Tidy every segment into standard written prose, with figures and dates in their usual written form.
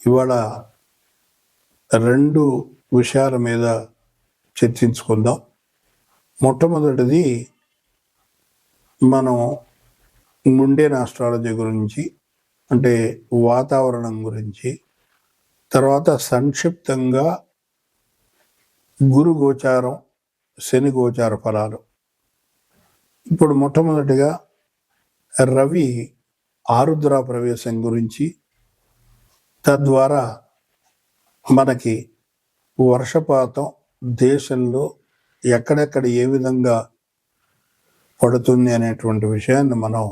ఇవాళ 2 విషయాల మీద చర్చించుకుందాం. మొట్టమొదటిది మనం ముండేన్ ఆస్ట్రాలజీ గురించి, అంటే వాతావరణం గురించి, తర్వాత సంక్షిప్తంగా గురు గోచారం, శని గోచార ఫలాలు. ఇప్పుడు మొట్టమొదటిగా రవి ఆరుద్ర ప్రవేశం గురించి, తద్వారా మనకి వర్షపాతం దేశంలో ఎక్కడెక్కడ ఏ విధంగా పడుతుంది అనేటువంటి విషయాన్ని మనం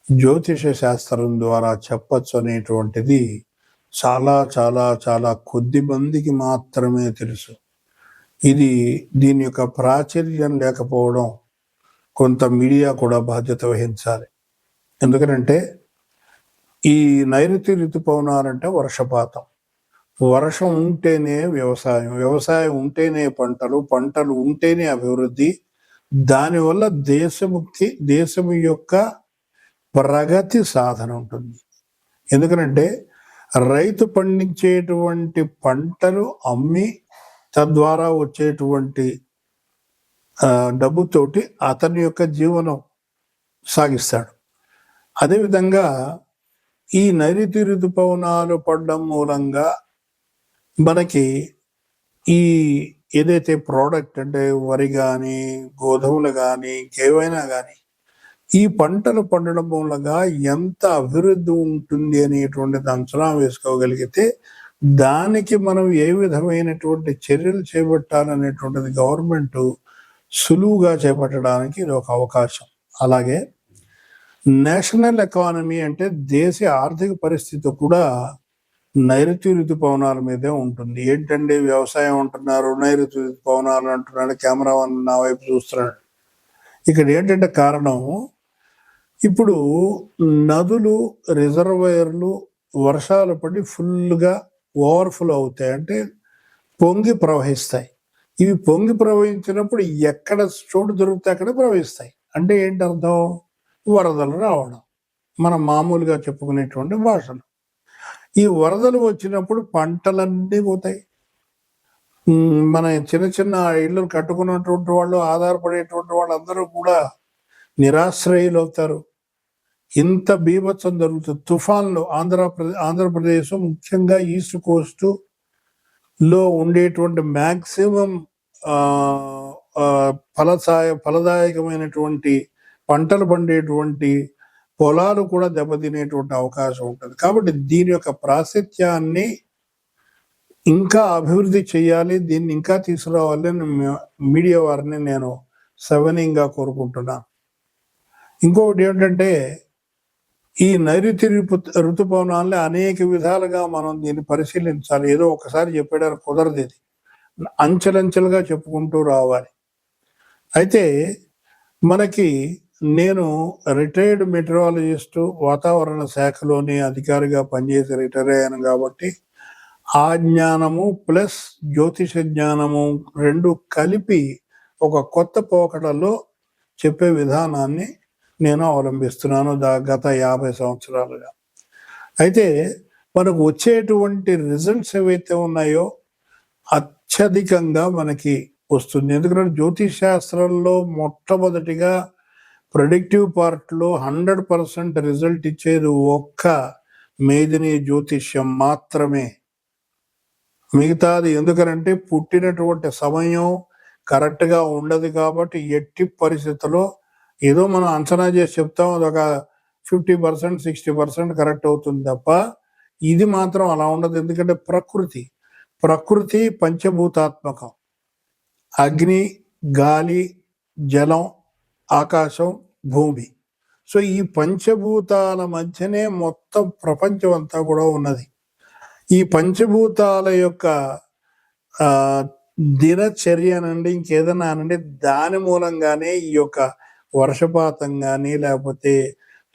జ్యోతిష శాస్త్రం ద్వారా చెప్పచ్చు అనేటువంటిది చాలా చాలా చాలా కొద్ది మందికి మాత్రమే తెలుసు. దీని యొక్క ప్రాచుర్యం లేకపోవడం కొంత మీడియా కూడా బాధ్యత వహించాలి. ఎందుకంటే ఈ నైరుతి ఋతుపవనాలంటే వర్షపాతం, వర్షం ఉంటేనే వ్యవసాయం, వ్యవసాయం ఉంటేనే పంటలు, పంటలు ఉంటేనే అభివృద్ధి. దానివల్ల దేశం యొక్క ప్రగతి సాధన ఉంటుంది. ఎందుకంటే రైతు పండించేటువంటి పంటలు అమ్మి తద్వారా వచ్చేటువంటి డబ్బుతోటి అతని యొక్క జీవనం సాగిస్తాడు. అదేవిధంగా ఈ నైరుతి ఋతుపవనాలు పడడం మూలంగా మనకి ఈ ఏదైతే ప్రోడక్ట్ అంటే వరి కానీ, గోధుమలు కానీ, ఇంకేవైనా కానీ ఈ పంటలు పండడం మూలంగా ఎంత అభివృద్ధి ఉంటుంది అనేటువంటిది అంచనా వేసుకోగలిగితే దానికి మనం ఏ విధమైనటువంటి చర్యలు చేపట్టాలనేటువంటిది గవర్నమెంట్ సులువుగా చేపట్టడానికి ఇది ఒక అవకాశం. అలాగే నేషనల్ ఎకానమీ అంటే దేశ ఆర్థిక పరిస్థితి కూడా నైరుతి ఋతుపవనాల మీదే ఉంటుంది. ఏంటంటే వ్యవసాయం అంటున్నారు, నైరుతి ఋతుపవనాలు అంటున్నాడు, కెమెరా నా వైపు చూస్తున్నాడు. ఇక్కడ ఏంటంటే కారణం, ఇప్పుడు నదులు, రిజర్వాయర్లు వర్షాలు పడి ఫుల్గా ఓవర్ఫ్లో అవుతాయి, అంటే పొంగి ప్రవహిస్తాయి. ఇవి పొంగి ప్రవహించినప్పుడు ఎక్కడ చోటు దొరికితే అక్కడ ప్రవహిస్తాయి. అంటే ఏంటి అర్థం? వరదలు రావడం, మనం మామూలుగా చెప్పుకునేటువంటి భాషలు. ఈ వరదలు వచ్చినప్పుడు పంటలన్నీ పోతాయి. మన చిన్న చిన్న ఇళ్ళు కట్టుకున్నటువంటి వాళ్ళు, ఆధారపడేటువంటి వాళ్ళందరూ కూడా నిరాశ్రయులు అవుతారు. ఇంత బీభత్సం జరుగుతుంది. తుఫాన్లు ఆంధ్రప్రదేశ్ ముఖ్యంగా ఈస్ట్ కోస్ట్ లో ఉండేటువంటి మ్యాక్సిమం ఫలదాయకమైనటువంటి పంటలు పండేటువంటి పొలాలు కూడా దెబ్బతినేటువంటి అవకాశం ఉంటుంది. కాబట్టి దీని యొక్క ప్రాశస్త్యాన్ని ఇంకా అభివృద్ధి చేయాలి, దీన్ని ఇంకా తీసుకురావాలని మీడియా వారిని నేను సవినయంగా కోరుకుంటున్నాను. ఇంకొకటి ఏంటంటే, ఈ నైరుతి ఋతుపవనాల్ని అనేక విధాలుగా మనం దీన్ని పరిశీలించాలి. ఏదో ఒకసారి చెప్పేయడానికి కుదరదు. ఇది అంచెలంచెలుగా చెప్పుకుంటూ రావాలి. అయితే మనకి నేను రిటైర్డ్ మెటీరియాలజిస్టు, వాతావరణ శాఖలోని అధికారిగా పనిచేసి రిటైర్ అయ్యాను. కాబట్టి ఆ జ్ఞానము ప్లస్ జ్యోతిష జ్ఞానము 2 కలిపి ఒక కొత్త పోకడలో చెప్పే విధానాన్ని నేను అవలంబిస్తున్నాను గత 50 సంవత్సరాలుగా. అయితే మనకు వచ్చేటువంటి రిజల్ట్స్ ఏవైతే ఉన్నాయో అత్యధికంగా మనకి వస్తుంది. ఎందుకంటే జ్యోతిష్ శాస్త్రంలో మొట్టమొదటిగా ప్రెడిక్టివ్ పార్ట్లో 100% రిజల్ట్ ఇచ్చేది ఒక్క మేదిని జ్యోతిష్యం మాత్రమే. మిగతాది ఎందుకనంటే పుట్టినటువంటి సమయం కరెక్ట్గా ఉండదు. కాబట్టి ఎట్టి పరిస్థితుల్లో ఏదో మనం అంచనా చేసి చెప్తాం, అదొక 50%, 60% కరెక్ట్ అవుతుంది తప్ప ఇది మాత్రం అలా ఉండదు. ఎందుకంటే ప్రకృతి పంచభూతాత్మకం. అగ్ని, గాలి, జలం, ఆకాశం, భూమి. సో ఈ పంచభూతాల మధ్యనే మొత్తం ప్రపంచం అంతా కూడా ఉన్నది. ఈ పంచభూతాల యొక్క దినచర్య నుండి ఇంకేదన్నా అనండి, దాని మూలంగానే ఈ యొక్క వర్షపాతం కానీ, లేకపోతే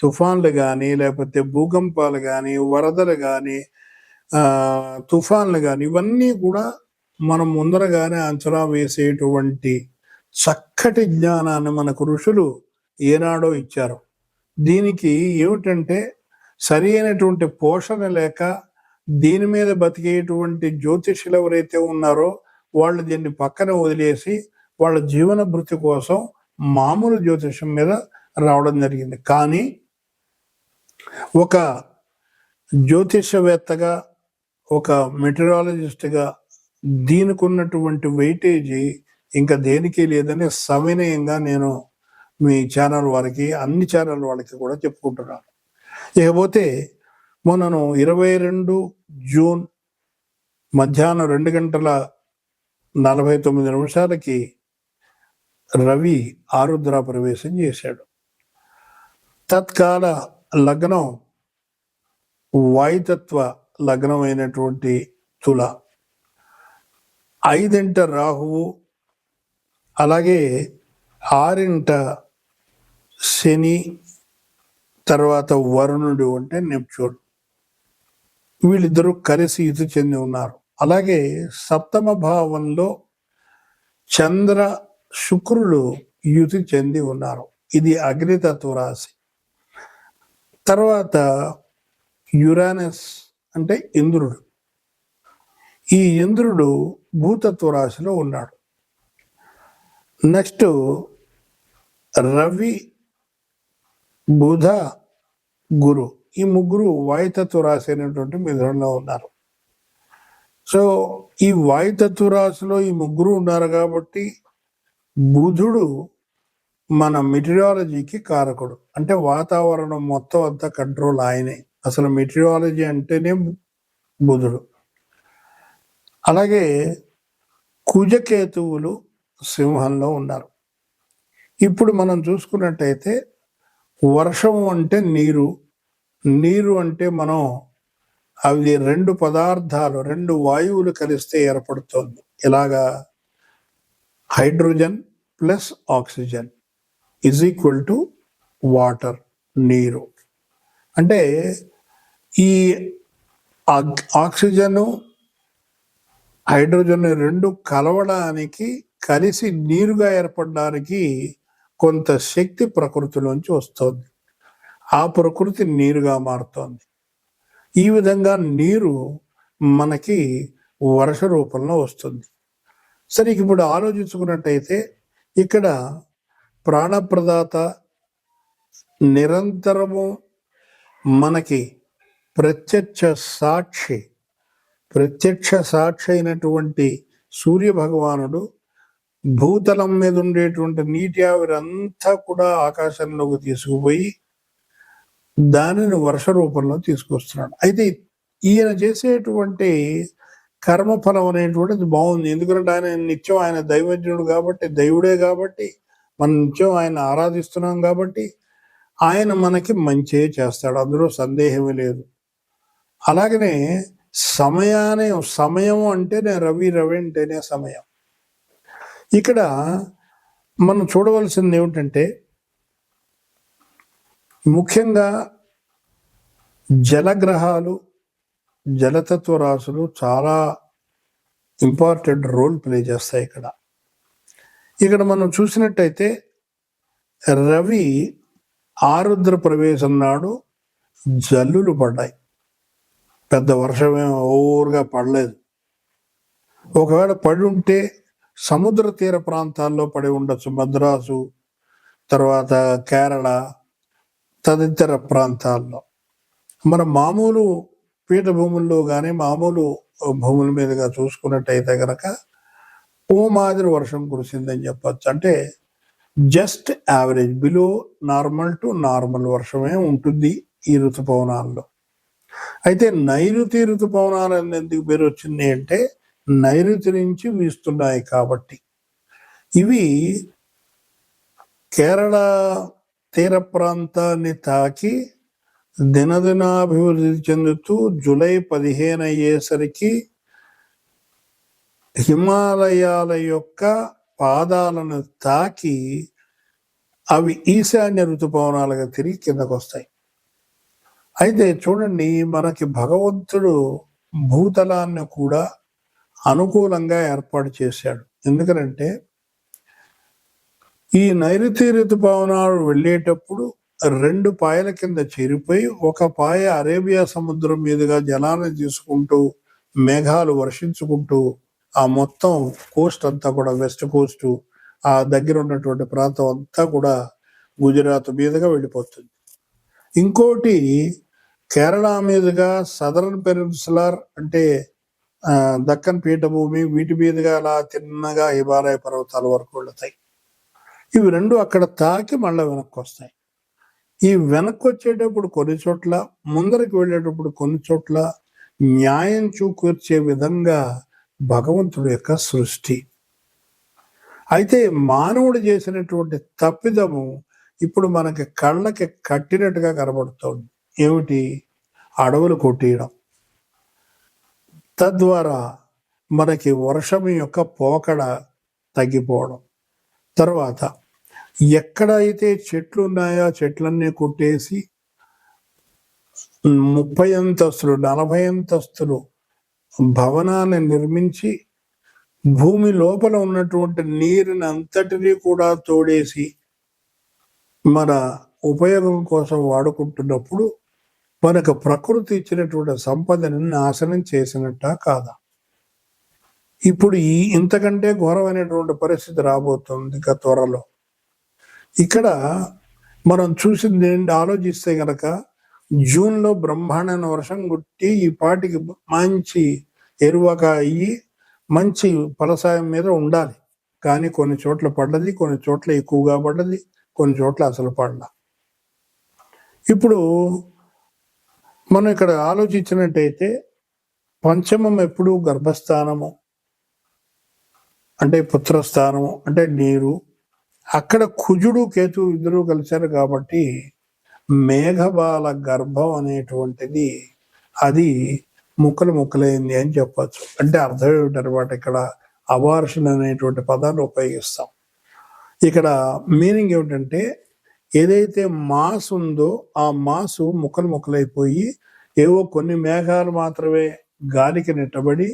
తుఫాన్లు కానీ, లేకపోతే భూకంపాలు కానీ, వరదలు కానీ, తుఫాన్లు కానీ, ఇవన్నీ కూడా మనం ముందరగానే అంచనా వేసేటువంటి చక్కటి జ్ఞానాన్ని మనకు ఋషులు ఏనాడో ఇచ్చారు. దీనికి ఏమిటంటే సరి అయినటువంటి పోషణ లేక దీని మీద బతికేటువంటి జ్యోతిష్యులు ఎవరైతే ఉన్నారో వాళ్ళు దీన్ని పక్కన వదిలేసి వాళ్ళ జీవన భృతి కోసం మామూలు జ్యోతిష్యం మీద రావడం జరిగింది. కానీ ఒక జ్యోతిషవేత్తగా, ఒక మెటీరియాలజిస్ట్గా దీనికి ఉన్నటువంటి వెయిటేజీ ఇంకా దేనికి లేదని సవినయంగా నేను మీ ఛానల్ వారికి, అన్ని ఛానల్ వాళ్ళకి కూడా చెప్పుకుంటున్నాను. ఇకపోతే మొన్నను 22 జూన్ మధ్యాహ్నం 2:49 రవి ఆరుద్ర ప్రవేశం చేశాడు. తత్కాల లగ్నం వాయుతత్వ లగ్నం అయినటువంటి తుల, 5ంట రాహువు, అలాగే 6ంట శని, తర్వాత వరుణుడు అంటే నెప్ట్యూన్, వీళ్ళిద్దరూ కలిసి యుతి చెంది ఉన్నారు. అలాగే 7వ భావంలో చంద్ర శుక్రులు యుతి చెంది ఉన్నారు. ఇది అగ్నితత్వ రాశి. తర్వాత యురానస్ అంటే ఇంద్రుడు, ఈ ఇంద్రుడు భూతత్వ రాశిలో ఉన్నాడు. నెక్స్ట్ రవి, బుధ, గురు, ఈ ముగ్గురు వాయుతత్వ రాశి అయినటువంటి మిథునంలో ఉన్నారు. సో ఈ వాయుతత్వ రాశిలో ఈ ముగ్గురు ఉన్నారు కాబట్టి బుధుడు మన మెటీరియాలజీకి కారకుడు. అంటే వాతావరణం మొత్తం అంతా కంట్రోల్ ఆయనే. అసలు మెటీరియాలజీ అంటేనే బుధుడు. అలాగే కుజకేతువులు సింహంలో ఉన్నారు. ఇప్పుడు మనం చూసుకున్నట్టయితే వర్షం అంటే నీరు, నీరు అంటే మనం అవి 2 పదార్థాలు, 2 వాయువులు కలిస్తే ఏర్పడుతుంది. ఇలాగా hydrogen plus oxygen is equal to water, నీరు. అంటే ఈ ఆక్సిజను హైడ్రోజన్ 2 కలవడానికి, కలిసి నీరుగా ఏర్పడడానికి కొంత శక్తి ప్రకృతిలోంచి వస్తుంది. ఆ ప్రకృతి నీరుగా మారుతోంది. ఈ విధంగా నీరు మనకి వర్ష రూపంలో వస్తుంది. సరే, ఇప్పుడు ఆలోచించుకున్నట్టయితే ఇక్కడ ప్రాణప్రదాత నిరంతరము మనకి ప్రత్యక్ష సాక్షి అయినటువంటి సూర్య భగవానుడు భూతలం మీద ఉండేటువంటి నీటి ఆవిరంతా కూడా ఆకాశంలోకి తీసుకుపోయి దానిని వర్ష రూపంలో తీసుకొస్తున్నాడు. అయితే ఈయన చేసేటువంటి కర్మఫలం అనేటువంటిది బాగుంది. ఎందుకంటే ఆయన నిత్యం, ఆయన దైవజ్ఞుడు కాబట్టి, దైవుడే కాబట్టి, మనం నిత్యం ఆయన ఆరాధిస్తున్నాం కాబట్టి ఆయన మనకి మంచే చేస్తాడు, అందులో సందేహమే లేదు. అలాగనే సమయం అంటేనే రవి అంటేనే సమయం. ఇక్కడ మనం చూడవలసింది ఏమిటంటే ముఖ్యంగా జలగ్రహాలు, జలతత్వ రాశులు చాలా ఇంపార్టెంట్ రోల్ ప్లే చేస్తాయి. ఇక్కడ మనం చూసినట్టయితే రవి ఆరుద్ర ప్రవేశం నాడు జల్లులు పడ్డాయి. పెద్ద వర్షమేం ఓవర్గా పడలేదు. ఒకవేళ పడి ఉంటే సముద్ర తీర ప్రాంతాల్లో పడి ఉండొచ్చు. మద్రాసు, తర్వాత కేరళ, తదితర ప్రాంతాల్లో. మన మామూలు పీఠభూముల్లో కానీ, మామూలు భూముల మీదుగా చూసుకున్నట్టయితే కనుక ఓ మాదిరి వర్షం కురిసిందని చెప్పచ్చు. అంటే just average, below normal to normal వర్షమే ఉంటుంది ఈ ఋతుపవనాల్లో. అయితే నైరుతి ఋతుపవనాలు ఎందుకు పేరు వచ్చింది అంటే నైరుతి నుంచి వీస్తున్నాయి కాబట్టి. ఇవి కేరళ తీర ప్రాంతాన్ని తాకి దినదినాభివృద్ధి చెందుతూ జూలై 15 అయ్యేసరికి హిమాలయాల యొక్క పాదాలను తాకి అవి ఈశాన్య ఋతుపవనాలుగా తిరిగి కిందకు వస్తాయి. అయితే చూడండి, మనకి భగవంతుడు భూతలాన్ని కూడా అనుకూలంగా ఏర్పాటు చేశాడు. ఎందుకంటే ఈ నైరుతి ఋతుపవనాలు వెళ్ళేటప్పుడు 2 పాయల కింద చేరిపోయి ఒక పాయ అరేబియా సముద్రం మీదుగా జలాన్ని తీసుకుంటూ మేఘాలు వర్షించుకుంటూ ఆ మొత్తం కోస్ట్ అంతా కూడా వెస్ట్ కోస్ట్ ఆ దగ్గర ఉన్నటువంటి ప్రాంతం అంతా కూడా గుజరాత్ మీదుగా వెళ్ళిపోతుంది. ఇంకోటి కేరళ మీదుగా సదరన్ పెనిన్సులార్ అంటే దక్కన్ పీఠభూమి వీటి మీదుగా అలా తిన్నగా హిమాలయ పర్వతాల వరకు వెళతాయి. ఇవి 2 అక్కడ తాకి మళ్ళీ వెనక్కి వస్తాయి. ఈ వెనక్కి వచ్చేటప్పుడు కొన్ని చోట్ల, ముందరికి వెళ్ళేటప్పుడు కొన్ని చోట్ల న్యాయం చూకూర్చే విధంగా భగవంతుడి యొక్క సృష్టి. అయితే మానవుడు చేసినటువంటి తప్పిదము ఇప్పుడు మనకి కళ్ళకి కట్టినట్టుగా కనబడుతోంది. ఏమిటి? అడవులు కొట్టేయడం. తద్వారా మనకి వర్షం యొక్క పోకడ తగ్గిపోవడం. తర్వాత ఎక్కడైతే చెట్లు ఉన్నాయో చెట్లన్నీ కొట్టేసి 30 అంతస్తులు 40 అంతస్తులు భవనాన్ని నిర్మించి భూమి లోపల ఉన్నటువంటి నీరుని అంతటినీ కూడా తోడేసి మన ఉపయోగం కోసం వాడుకుంటున్నప్పుడు మనకు ప్రకృతి ఇచ్చినటువంటి సంపదని నాశనం చేసినట్ట కాదా? ఇప్పుడు ఇంతకంటే ఘోరమైనటువంటి పరిస్థితి రాబోతుంది ఇక త్వరలో. ఇక్కడ మనం చూసింది ఏంటి ఆలోచిస్తే గనక జూన్లో బ్రహ్మాండమైన వర్షం కొట్టి ఈ పాటికి మంచి ఎరువక అయ్యి మంచి ఫలసాయం మీద ఉండాలి. కానీ కొన్ని చోట్ల పడ్డది, కొన్ని చోట్ల ఎక్కువగా పడ్డది, కొన్ని చోట్ల అసలు పడలా. ఇప్పుడు మనం ఇక్కడ ఆలోచించినట్టయితే పంచమం ఎప్పుడు గర్భస్థానము అంటే పుత్రస్థానము అంటే నీరు. అక్కడ కుజుడు కేతు ఇద్దరు కలిశారు కాబట్టి మేఘబాల గర్భం అనేటువంటిది అది ముక్కలైంది అని చెప్పచ్చు. అంటే అర్థం ఏమిటనమాట, ఇక్కడ అబార్షన్ అనేటువంటి పదాన్ని ఉపయోగిస్తాం. ఇక్కడ మీనింగ్ ఏమిటంటే ఏదైతే మాస్ ఉందో ఆ మాసు ముక్కలైపోయి ఏవో కొన్ని మేఘాలు మాత్రమే గాలికి నెట్టబడి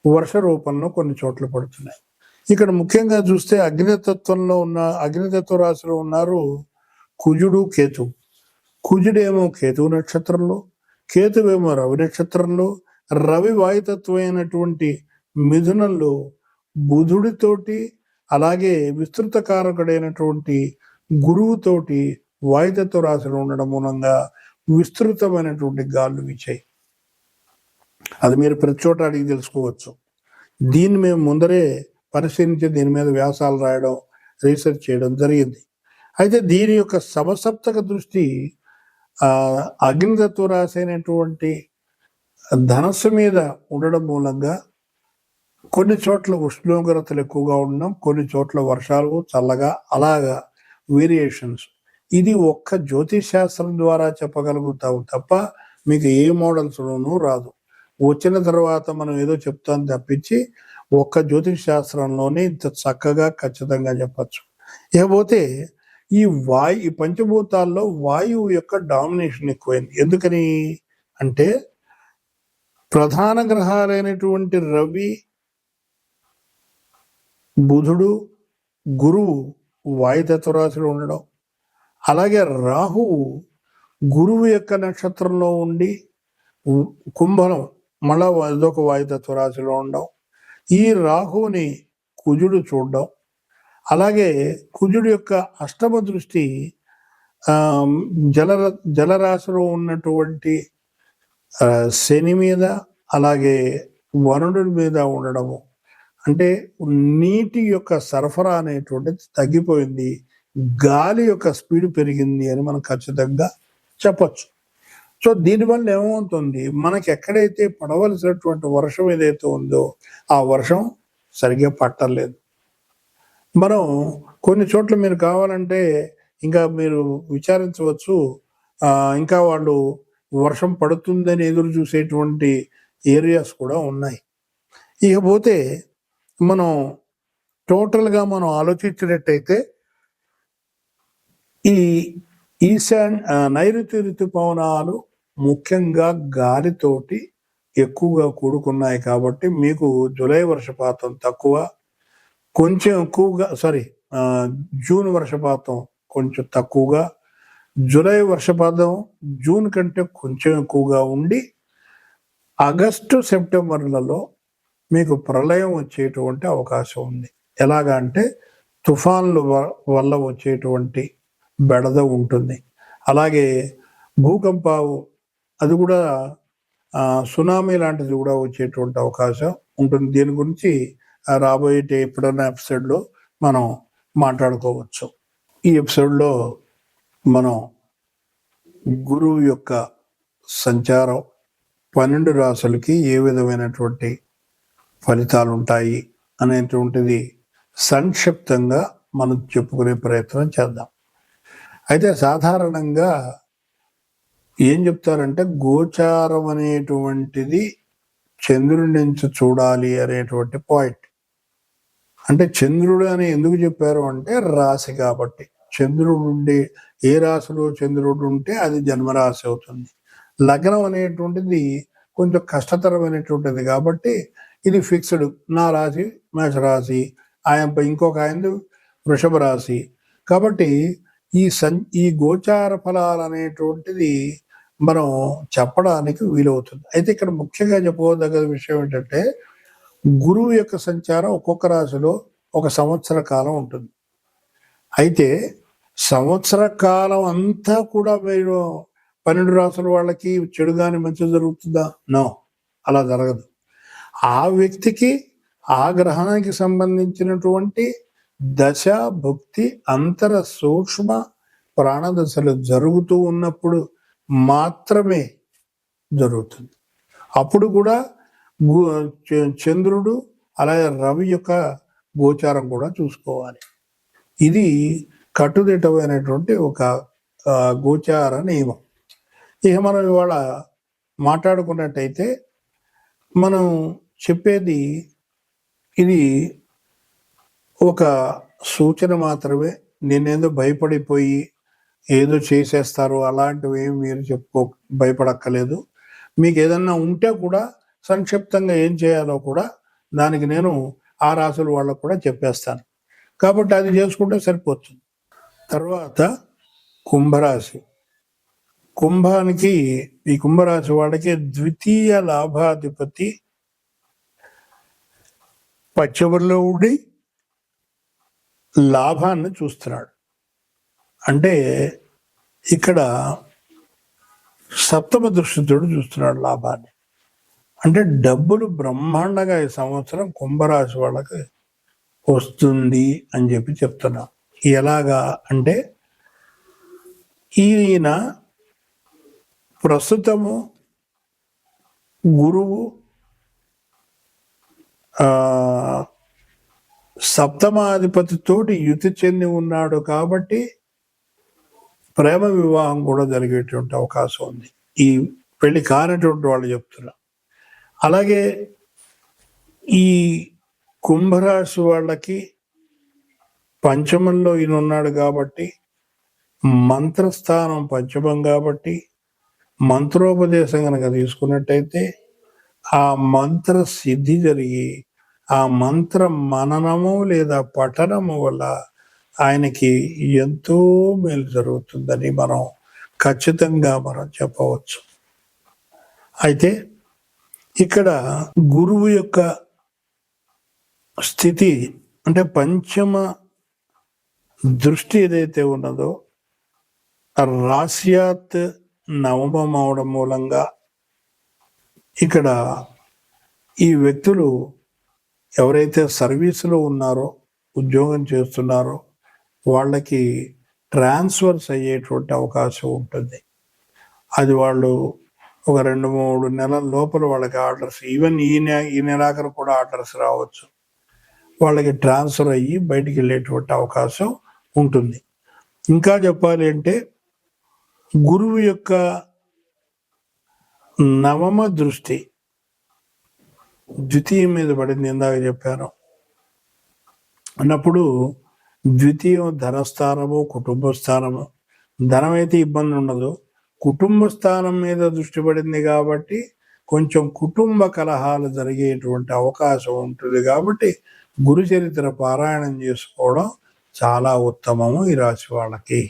వర్ష రూపంలో కొన్ని చోట్ల పడుతున్నాయి. ఇక్కడ ముఖ్యంగా చూస్తే అగ్నితత్వ రాశిలో ఉన్నారు కుజుడు కేతు. కుజుడేమో కేతువు నక్షత్రంలో, కేతువేమో రవి నక్షత్రంలో, రవి వాయుతత్వమైనటువంటి మిథునంలో బుధుడితోటి అలాగే విస్తృత కారకుడైనటువంటి గురువుతోటి వాయుతత్వ రాశిలో ఉండడం మూలంగా విస్తృతమైనటువంటి గాళ్ళు వీచాయి. అది మీరు ప్రతి చోట అడిగి తెలుసుకోవచ్చు. దీన్ని మేము ముందరే పరిశీలించి దీని మీద వ్యాసాలు రాయడం, రీసెర్చ్ చేయడం జరిగింది. అయితే దీని యొక్క సమసప్తక దృష్టి అగ్నితత్వ రాశి అయినటువంటి ధనస్సు మీద ఉండడం మూలంగా కొన్ని చోట్ల ఉష్ణోగ్రతలు ఎక్కువగా ఉండడం, కొన్ని చోట్ల వర్షాలు చల్లగా అలాగా వేరియేషన్స్. ఇది ఒక్క జ్యోతిష్ శాస్త్రం ద్వారా చెప్పగలుగుతావు తప్ప మీకు ఏ మోడల్స్లోనూ రాదు. వచ్చిన తర్వాత మనం ఏదో చెప్తాం తప్పించి ఒక్క జ్యోతిష్ శాస్త్రంలోనే ఇంత చక్కగా ఖచ్చితంగా చెప్పచ్చు. ఇకపోతే ఈ పంచభూతాల్లో వాయువు యొక్క డామినేషన్ ఎక్కువైంది. ఎందుకని అంటే ప్రధాన గ్రహాలైనటువంటి రవి, బుధుడు, గురువు వాయుతత్వ రాశిలో ఉండడం, అలాగే రాహువు గురువు యొక్క నక్షత్రంలో ఉండి కుంభం మళ్ళా అదొక వాయుతత్వ రాశిలో ఉండడం, ఈ రాహువుని కుజుడు చూడడం, అలాగే కుజుడు యొక్క అష్టమ దృష్టి జలరాశిలో ఉన్నటువంటి శని మీద అలాగే వరుణుడి మీద ఉండడము. అంటే నీటి యొక్క సరఫరా అనేటువంటిది తగ్గిపోయింది, గాలి యొక్క స్పీడ్ పెరిగింది అని మనం ఖచ్చితంగా చెప్పచ్చు. సో దీనివల్ల ఏమవుతుంది, మనకి ఎక్కడైతే పడవలసినటువంటి వర్షం ఏదైతే ఉందో ఆ వర్షం సరిగ్గా పట్టలేదు. మనం కొన్ని చోట్ల మీరు కావాలంటే ఇంకా మీరు విచారించవచ్చు, ఇంకా వాళ్ళు వర్షం పడుతుందని ఎదురు చూసేటువంటి ఏరియాస్ కూడా ఉన్నాయి. ఇకపోతే మనం టోటల్గా మనం ఆలోచించినట్టయితే ఈ నైరుతి ఋతుపవనాలు ముఖ్యంగా గాలితోటి ఎక్కువగా కూడుకున్నాయి కాబట్టి మీకు జూలై వర్షపాతం తక్కువ, కొంచెం ఎక్కువగా జూన్ వర్షపాతం కొంచెం తక్కువగా, జూలై వర్షపాతం జూన్ కంటే కొంచెం ఎక్కువగా ఉండి ఆగస్టు సెప్టెంబర్లలో మీకు ప్రళయం వచ్చేటువంటి అవకాశం ఉంది. ఎలాగా అంటే తుఫాన్లు వల్ల వచ్చేటువంటి బెడద ఉంటుంది. అలాగే భూకంపాలు అది కూడా సునామీ లాంటిది కూడా వచ్చేటువంటి అవకాశం ఉంటుంది. దీని గురించి రాబోయే ఎప్పుడైనా ఎపిసోడ్లో మనం మాట్లాడుకోవచ్చు. ఈ ఎపిసోడ్లో మనం గురువు యొక్క సంచారం 12 రాశులకి ఏ విధమైనటువంటి ఫలితాలు ఉంటాయి అనేటువంటిది సంక్షిప్తంగా మనం చెప్పుకునే ప్రయత్నం చేద్దాం. అయితే సాధారణంగా ఏం చెప్తారంటే గోచారం అనేటువంటిది చంద్రుడి నుంచి చూడాలి అనేటువంటి పాయింట్. అంటే చంద్రుడు అని ఎందుకు చెప్పారు అంటే రాశి కాబట్టి. చంద్రుడు ఉండే ఏ రాశిలో చంద్రుడు ఉంటే అది జన్మరాశి అవుతుంది. లగ్నం అనేటువంటిది కొంచెం కష్టతరమైనటువంటిది కాబట్టి ఇది ఫిక్స్డ్. నా రాశి మేషరాశి, ఆయన ఇంకొక ఆయన వృషభ రాశి. కాబట్టి ఈ గోచార ఫలాలు అనేటువంటిది మనం చెప్పడానికి వీలవుతుంది. అయితే ఇక్కడ ముఖ్యంగా చెప్పుకోదగ్గ విషయం ఏంటంటే గురువు యొక్క సంచారం ఒక్కొక్క రాశిలో ఒక సంవత్సర కాలం ఉంటుంది. అయితే సంవత్సర కాలం అంతా కూడా మీరు 12 రాసుల వాళ్ళకి చెడు కానీ మంచి జరుగుతుందా? నో, అలా జరగదు. ఆ వ్యక్తికి ఆ గ్రహానికి సంబంధించినటువంటి దశ భుక్తి అంతర సూక్ష్మ ప్రాణదశలు జరుగుతూ ఉన్నప్పుడు మాత్రమే జరుగుతుంది. అప్పుడు కూడా చంద్రుడు అలాగే రవి యొక్క గోచారం కూడా చూసుకోవాలి. ఇది కట్టుదిట్టమైనటువంటి ఒక గోచార నియమం. ఇక మనం ఇవాళ మాట్లాడుకున్నట్టయితే మనం చెప్పేది ఇది ఒక సూచన మాత్రమే. నేనేదో భయపడిపోయి ఏదో చేసేస్తారు అలాంటివి ఏమి మీరు భయపడక్కర్లేదు. మీకు ఏదన్నా ఉంటే కూడా సంక్షిప్తంగా ఏం చేయాలో కూడా దానికి నేను ఆ రాశుల వాళ్ళకు కూడా చెప్పేస్తాను. కాబట్టి అది చేసుకుంటే సరిపోతుంది. తర్వాత కుంభరాశి. కుంభానికి ఈ కుంభరాశి వాళ్ళకి ద్వితీయ లాభాధిపతి పశ్చిమంలో ఉండి లాభాన్ని చూస్తున్నాడు. అంటే ఇక్కడ సప్తమ దృష్టితోడు చూస్తున్నాడు లాభాన్ని. అంటే డబ్బులు బ్రహ్మాండంగా ఈ సంవత్సరం కుంభరాశి వాళ్ళకి వస్తుంది అని చెప్పి చెప్తున్నా. ఎలాగా అంటే ఈయన ప్రస్తుతము గురువు సప్తమాధిపతితోటి యుతి చెంది ఉన్నాడు కాబట్టి ప్రేమ వివాహం కూడా జరిగేటువంటి అవకాశం ఉంది. ఈ పెళ్లి కానటువంటి వాళ్ళు చెప్తున్నా. అలాగే ఈ కుంభరాశి వాళ్ళకి పంచమంలో ఈయన ఉన్నాడు కాబట్టి మంత్రస్థానం పంచమం కాబట్టి మంత్రోపదేశం కనుక తీసుకున్నట్టయితే ఆ మంత్ర సిద్ధి జరిగి ఆ మంత్ర మననము లేదా పఠనము వల్ల ఆయనకి ఎంతో మేలు జరుగుతుందని మనం ఖచ్చితంగా చెప్పవచ్చు. అయితే ఇక్కడ గురువు యొక్క స్థితి అంటే పంచమ దృష్టి ఏదైతే ఉన్నదో రాశ్యాత్ నవమం అవడం మూలంగా ఇక్కడ ఈ వ్యక్తులు ఎవరైతే సర్వీసులో ఉన్నారో ఉద్యోగం చేస్తున్నారో వాళ్ళకి ట్రాన్స్ఫర్స్ అయ్యేటువంటి అవకాశం ఉంటుంది. అది వాళ్ళు ఒక 2-3 నెలల లోపల వాళ్ళకి ఆర్డర్స్, ఈవెన్ ఈ నెలాఖరు కూడా ఆర్డర్స్ రావచ్చు. వాళ్ళకి ట్రాన్స్ఫర్ అయ్యి బయటికి వెళ్ళేటువంటి అవకాశం ఉంటుంది. ఇంకా చెప్పాలి అంటే గురువు యొక్క నవమ దృష్టి ద్వితీయం మీద పడింది. ఇందాక చెప్పాను అన్నప్పుడు ద్వితీయం ధనస్థానము, కుటుంబ స్థానము. ధనం అయితే ఇబ్బంది ఉండదు. కుటుంబ స్థానం మీద దృష్టి పడింది కాబట్టి కొంచెం కుటుంబ కలహాలు జరిగేటువంటి అవకాశం ఉంటుంది. కాబట్టి గురు చరిత్ర పారాయణం చేసుకోవడం చాలా ఉత్తమము ఈ రాశి వాళ్ళకి.